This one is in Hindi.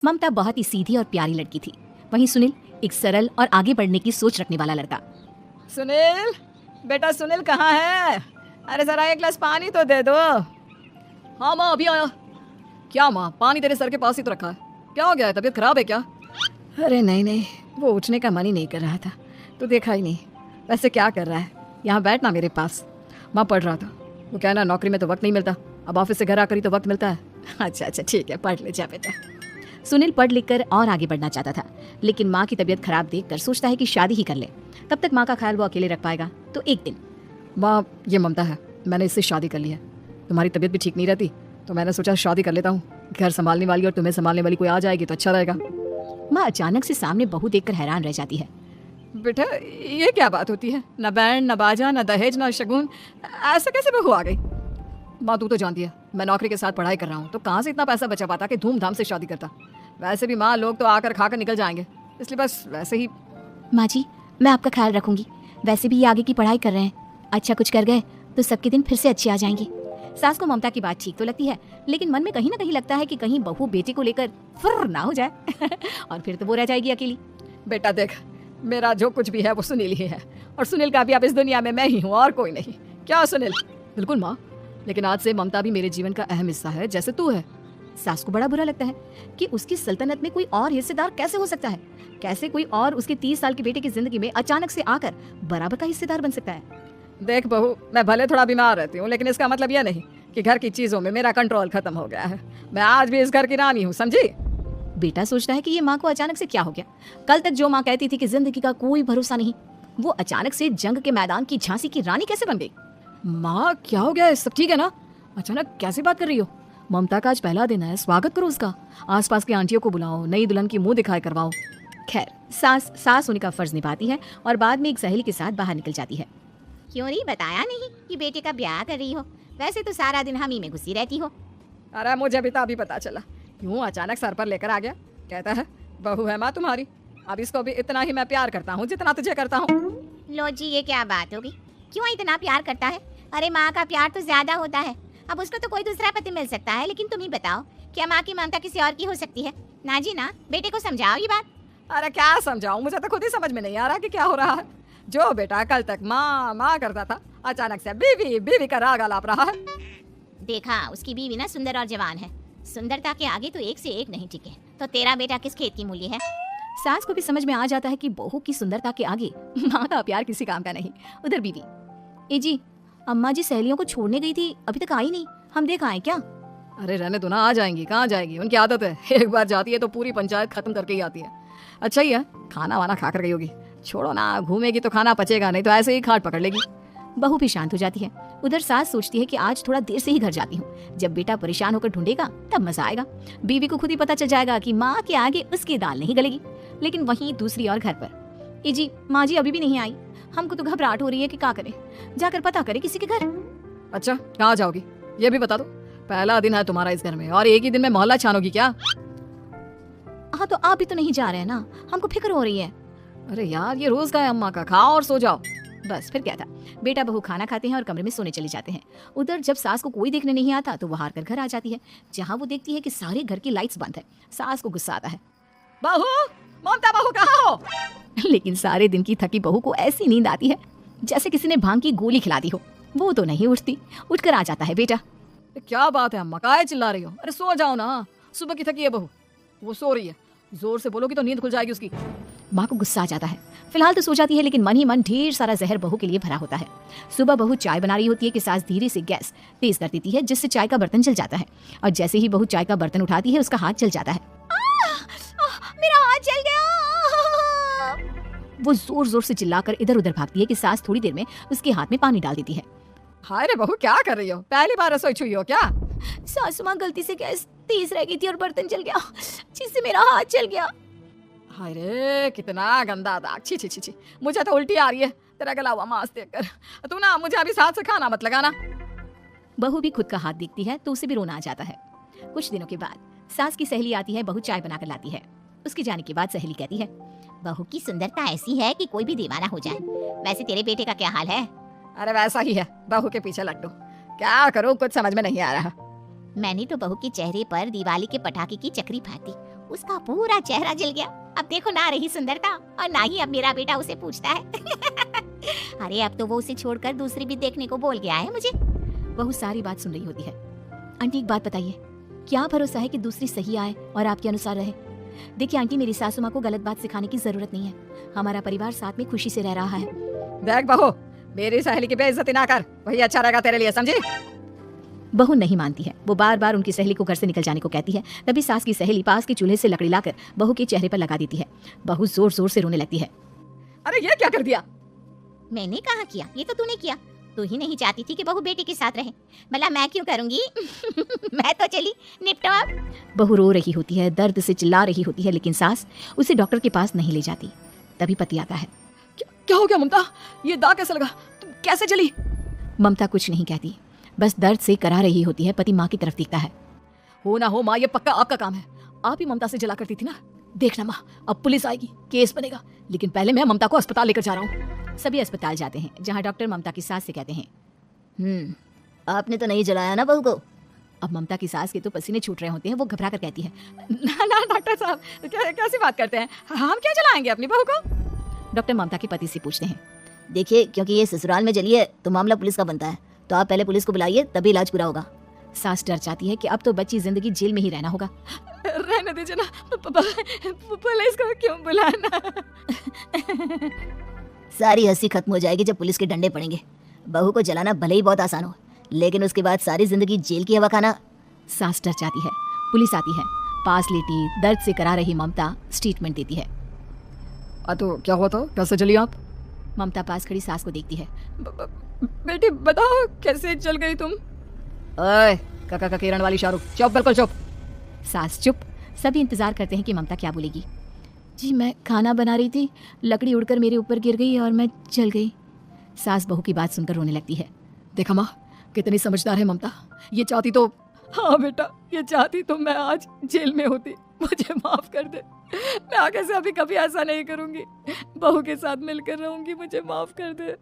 ममता बहुत ही सीधी और प्यारी लड़की थी, वहीं सुनील एक सरल और आगे बढ़ने की सोच रखने वाला लड़का। सुनील, बेटा सुनील कहाँ है? अरे जरा एक गिलास पानी तो दे दो। हाँ माँ, अभी आया। क्या माँ, पानी तेरे सर के पास ही तो रखा है, क्या हो गया है? तबीयत खराब है क्या? अरे नहीं नहीं, वो उठने का मन ही नहीं कर रहा था, तो देखा ही नहीं। वैसे क्या कर रहा है? यहाँ बैठ ना मेरे पास। माँ पढ़ रहा था। वो क्या ना, नौकरी में तो वक्त नहीं मिलता, अब ऑफिस से घर आकर ही तो वक्त मिलता है। अच्छा अच्छा ठीक है, पढ़ ले जा बेटा। सुनील पढ़ लिख कर और आगे बढ़ना चाहता था, लेकिन माँ की तबीयत खराब देखकर सोचता है कि शादी ही कर ले, तब तक माँ का ख्याल वो अकेले रख पाएगा। तो एक दिन, माँ ये ममता है, मैंने इससे शादी कर ली है। तुम्हारी तबीयत भी ठीक नहीं रहती, तो मैंने सोचा शादी कर लेता हूँ। घर संभालने वाली और तुम्हें संभालने वाली कोई आ जाएगी तो अच्छा रहेगा। माँ अचानक से सामने बहू देखकर हैरान रह जाती है। बेटा ये क्या बात होती है? न बैंड, न बाजा, न दहेज, न शगुन, ऐसा कैसे बहू आ गई? माँ तू तो जानती है मैं नौकरी के साथ पढ़ाई कर रहा हूँ, तो कहाँ से इतना पैसा बचा पाता कि धूमधाम से शादी करता। वैसे भी माँ, लोग तो आकर खाकर निकल जाएंगे, इसलिए बस वैसे ही। माँ जी, मैं आपका ख्याल रखूंगी। वैसे भी ये आगे की पढ़ाई कर रहे हैं, अच्छा कुछ कर गए तो सबके दिन फिर से अच्छे आ जाएंगे। सास को ममता की बात ठीक तो लगती है, लेकिन मन में कहीं ना कहीं लगता है कि कहीं बहू बेटे को लेकर फुर्र ना हो जाए और फिर तो वो रह जाएगी अकेली। बेटा देख, मेरा जो कुछ भी है वो सुनील ही है, और सुनील का भी अब इस दुनिया में मैं ही हूँ और कोई नहीं। क्या सुनील? बिल्कुल माँ, लेकिन आज से ममता भी मेरे जीवन का अहम हिस्सा है, जैसे तू है। सास को बड़ा बुरा लगता है कि उसकी सल्तनत में कोई और हिस्सेदार कैसे हो सकता है, कैसे कोई और उसके 30 साल के बेटे की जिंदगी में अचानक से आकर बराबर का हिस्सेदार बन सकता है। देख बहू, मैं भले थोड़ा बीमार रहती हूँ, लेकिन इसका मतलब यह नहीं कि घर की चीजों में मेरा कंट्रोल खत्म हो गया है। मैं आज भी इस घर की रानी हूँ, समझी? बेटा सोचता है कि ये माँ को अचानक से क्या हो गया। कल तक जो माँ कहती थी कि जिंदगी का कोई भरोसा नहीं, वो अचानक से जंग के मैदान की झांसी की रानी कैसे बन गई? माँ क्या हो गया है? सब ठीक है ना? अचानक कैसी बात कर रही हो? ममता का आज पहला दिन है, स्वागत करो उसका। आसपास की आंटियों को बुलाओ, नई दुल्हन की मुंह दिखाए करवाओ। खैर, सास उनका फर्ज निभाती है और बाद में एक सहेली के साथ बाहर निकल जाती है। क्यों नहीं बताया नहीं कि बेटे का ब्याह कर रही हो? वैसे तो सारा दिन हम ही में घुसी रहती हो। अरे मुझे भी तो अभी पता चला, यूं अचानक सर पर लेकर आ गया। कहता है बहू है माँ तुम्हारी, अब इसको भी इतना ही मैं प्यार करता हूँ जितना तुझे करता हूँ। लो जी, ये क्या बात होगी? क्यों इतना प्यार करता है? अरे माँ का प्यार तो ज्यादा होता है। अब उसको तो कोई दूसरा पति मिल सकता है, लेकिन तुम ही बताओ, क्या माँ की ममता किसी और की हो सकती है? ना जी ना, बेटे को समझाओ ये बात। अरे क्या समझाऊं, मुझे तो खुद ही समझ में नहीं आ रहा कि क्या हो रहा है। जो बेटा कल तक माँ माँ करता था, अचानक से बीवी बीवी का राग आलाप रहा है। देखा, उसकी बीवी ना सुंदर और जवान है, सुंदरता के आगे तो एक से एक नहीं टिके। तो तेरा बेटा किस खेत की मूली है? सास को भी समझ में आ जाता है कि बहू की सुंदरता के आगे माँ का प्यार किसी काम का नहीं। उधर बीवी, ए जी, अम्मा जी सहेलियों को छोड़ने गई थी, अभी तक आई नहीं, हम देख आए क्या? अरे रहने दो ना, आ जाएंगी। कहाँ जाएगी, उनकी आदत है, एक बार जाती है तो पूरी पंचायत खत्म करके ही आती है। अच्छा ही है, खाना वाना खा कर गई होगी। छोड़ो ना, घूमेगी तो खाना पचेगा नहीं, तो ऐसे ही खाट पकड़ लेगी। बहू भी शांत हो जाती है। उधर सास सोचती है कि आज थोड़ा देर से ही घर जाती हूँ, जब बेटा परेशान होकर ढूंढेगा तब मजा आएगा। बीवी को खुद ही पता चल जाएगा कि माँ के आगे उसकी दाल नहीं गलेगी। लेकिन वहीं दूसरी ओर घर पर, ए जी, माँ जी अभी भी नहीं आई, हमको तो घबराहट हो रही है कि क्या करें, जाकर पता करें किसी के घर। अच्छा कहाँ जाओगी ये भी बता दो। पहला दिन है तुम्हारा इस घर में और एक ही दिन में मोहल्ला छानोगी क्या? हाँ तो आप भी तो नहीं जा रहे हैं ना, हमको फिक्र हो रही है। अरे यार, ये रोज का है अम्मा का, खाओ और सो जाओ। बस फिर क्या था, बेटा बहू खाना खाते हैं और कमरे में सोने चले जाते हैं। उधर जब सास को कोई देखने नहीं आता तो वो हार कर घर आ जाती है, जहाँ वो देखती है कि सारे घर की लाइट्स बंद है। सास को गुस्सा आता है, बहू, ममता बहू कहाँ हो? लेकिन सारे दिन की थकी बहू को ऐसी नींद आती है जैसे किसी ने भांग की गोली खिला दी हो। वो तो नहीं उठती, उठकर आ जाता है। बेटा क्या बात है अम्मा, काहे चिल्ला रही हो? अरे सो जाओ ना, सुबह की थकी है बहू, वो सो रही है, जोर से बोलोगी तो नींद खुल जाएगी उसकी। माँ को गुस्सा आ जाता है। फिलहाल तो सो जाती है, लेकिन मन ही मन ढेर सारा जहर बहू के लिए भरा होता है। सुबह बहू चाय बना रही होती है कि सास धीरे से गैस तेज कर देती है, जिससे चाय का बर्तन जल जाता है। और जैसे ही बहू चाय का बर्तन उठाती है, उसका हाथ जल जाता है। मेरा हाथ जल गया। वो जोर जोर से चिल्लाकर इधर उधर भागती है कि सास थोड़ी देर में उसके हाथ में पानी डाल देती है। हाय रे बहू, क्या कर रही हो? पहली बार रसोई छुई हो क्या? सासू माँ, गलती से गैस तेज रह गई थी और बर्तन जल गया, जिससे मेरा हाथ जल गया। हाय रे, कितना गंदा दाग, छी छी छी छी, मुझे तो उल्टी आ रही है तेरा गला हुआ मांस देखकर। तू ना मुझे अभी साथ से खाना मत लगाना। बहू भी खुद का हाथ देखती है तो उसे भी रोना आ जाता है। कुछ दिनों के बाद सास की सहेली आती है, बहू चाय बनाकर लाती है। उसके जाने के बाद सहेली कहती है, बहू की सुंदरता ऐसी है कि कोई भी दीवाना हो जाए। वैसे तेरे बेटे का क्या हाल है? अरे वैसा ही है, बहू के पीछे लट्टू। क्या करूं, कुछ समझ में नहीं आ रहा। मैंने तो बहू के चेहरे पर दिवाली के पटाखे की चक्री फाती, उसका पूरा चेहरा जल गया। अब देखो ना रही सुंदरता और ना ही अब मेरा बेटा उसे पूछता है। अरे अब तो वो उसे छोड़कर दूसरी भी देखने को बोल गया है मुझे। बहू सारी बात सुन रही होती है। आंटी एक बात बताइए, क्या भरोसा है कि दूसरी सही आए और आपके अनुसार रहे? देखिए आंटी, मेरी सासू माँ को गलत बात सिखाने की जरूरत नहीं है। हमारा परिवार साथ में खुशी से रह रहा है। देख बहू, मेरी सहेली की बेइज्जती ना कर, वही अच्छा रहेगा तेरे लिए, समझी? बहू नहीं मानती है। वो बार बार उनकी सहेली को घर से निकल जाने को कहती है। तभी सास की सहेली पास के चूल्हे से लकड़ी लाकर बहू के चेहरे पर लगा देती है। बहू जोर जोर से रोने लगती है। अरे ये क्या कर दिया? मैंने कहा किया, ये तो तूने किया। तू ही नहीं चाहती थी कि बहू बेटी के साथ रहे, भला मैं क्यों करूंगी? मैं तो चली, निपटो अब। बहू रो रही होती है, दर्द से चिल्ला रही होती है, लेकिन सास उसे डॉक्टर के पास नहीं ले जाती। तभी पति आता है। क्या हो गया ममता? ये दाग कैसे लगा? तुम कैसे जली? ममता कुछ नहीं कहती, बस दर्द से करा रही होती है। पति माँ की तरफ देखता है। हो ना हो माँ, ये पक्का आपका काम है। आप ही ममता से जला करती थी ना। देखना माँ, अब पुलिस आएगी, केस बनेगा, लेकिन पहले मैं ममता को अस्पताल लेकर जा रहा हूँ। सभी अस्पताल जाते हैं, जहाँ डॉक्टर ममता की सास से कहते हैं, आपने तो नहीं जलाया ना बहू को? अब ममता की सास के तो पसीने छूट रहे होते हैं। वो घबरा कर कहती है, ना ना डॉक्टर साहब, कैसी बात करते हैं? हम क्या जलाएंगे अपनी बहू को? डॉक्टर ममता के पति से पूछते हैं। देखिए, क्योंकि ये ससुराल में जली है तो मामला पुलिस का बनता है, तो आप पहले पुलिस को बुलाइए, तभी इलाज पूरा होगा। सास डर जाती है कि अब तो बच्ची जिंदगी जेल में ही रहना होगा। रहने दीजिए ना, पुलिस को क्यों बुलाना? सारी हंसी खत्म हो जाएगी जब पुलिस के डंडे पड़ेंगे। बहू को जलाना भले ही बहुत आसान हो, लेकिन उसके बाद सारी जिंदगी जेल की हवा खाना। सास डर जाती है। पुलिस आती है। पास लेटी दर्द से करा रही ममता स्टेटमेंट देती है। तो क्या हुआ था? कैसे जली आप? ममता पास खड़ी सास को देखती है। बेटी बताओ, कैसे जल गई तुम? ओए, काका का किरण वाली शाहरुख, चुप, बिल्कुल चुप। सास चुप। सभी इंतजार करते हैं कि ममता क्या बोलेगी। जी मैं खाना बना रही थी, लकड़ी उड़कर मेरे ऊपर गिर गई और मैं जल गई। सास बहू की बात सुनकर रोने लगती है। देखा माँ, कितनी समझदार है ममता। ये चाहती तो, हाँ बेटा, ये चाहती तो मैं आज जेल में होती। मुझे माफ कर दे, मैं आगे से अभी कभी ऐसा नहीं करूंगी। बहू के साथ मिलकर रहूंगी, मुझे माफ कर दे।